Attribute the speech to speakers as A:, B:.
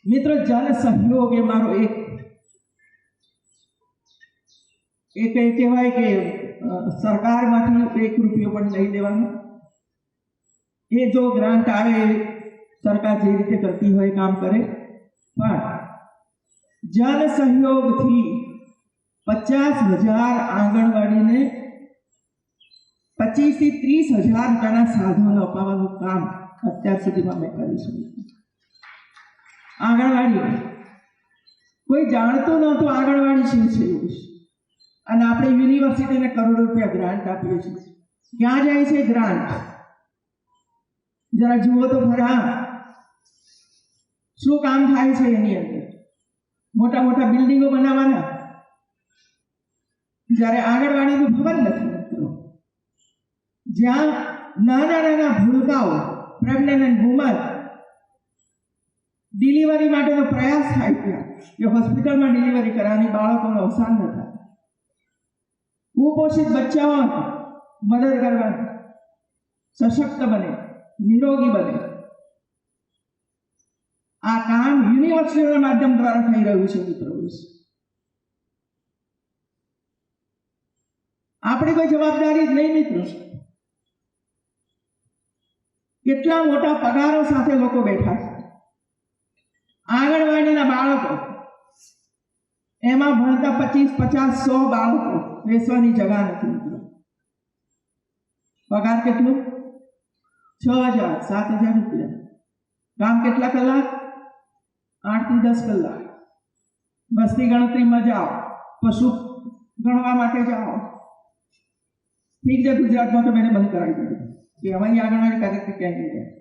A: મિત્રો, જન સહયોગ એ મારો એક કહેવાય કે સરકારમાંથી 1 રૂપિયો પણ નહીં લેવાનો. એ જો ગ્રાન્ટ આવે સરકાર જે રીતે કરતી હોય કામ કરે, પણ જન સહયોગથી 50,000 આંગણવાડીને 25 થી 30,000 રૂપિયાના સાધનો અપાવવાનું કામ અત્યાર સુધીમાં મેં કર્યું છે. આંગણવાડી કોઈ જાણતું નહોતું આંગણવાડી શું છે એવું, અને આપણે યુનિવર્સિટીને કરોડો રૂપિયા ગ્રાન્ટ આપીએ છીએ. ક્યાં જાય છે ગ્રાન્ટ? જરા જુઓ તો ખરા શું કામ થાય છે એની અંદર. મોટા મોટા બિલ્ડિંગો બનાવવાના, જ્યારે આંગણવાડીનું ભવન નથી. જ્યાં નાના નાના ભૂલકાઓ, પ્રેગ્નન્ટ વુમન ડિલિવરી માટેનો પ્રયાસ થાય ત્યાં કે હોસ્પિટલમાં ડિલિવરી કરવાની, બાળકોનું અવસાન ન થાય, કુપોષિત બચ્ચાઓને મદદ કરવાની, સશક્ત બને, નિરોગી બને. આ કામ યુનિવર્સિટીના માધ્યમ દ્વારા થઈ રહ્યું છે. મિત્રો, આપણી કોઈ જવાબદારી જ નહીં. મિત્રો, કેટલા મોટા પગારો સાથે લોકો બેઠા છે. આંગણવાડીના બાળકો, એમાં ભણતા 25, 50, 100 બાળકો, બેસવાની જગા નથી. મિત્રો, પગાર કેટલું? 6,000, 7,000 રૂપિયા. કામ કેટલા કલાક? 8 થી 10 કલાક. વસ્તી ગણતરીમાં જાઓ, પશુ ગણવા માટે જાઓ. ઠીક છે, ગુજરાતમાં તો મેં બંધ કરાવી દીધું કે અમારી આંગણવાડી કાર્યક્રમ ક્યાંય નહીં જાય.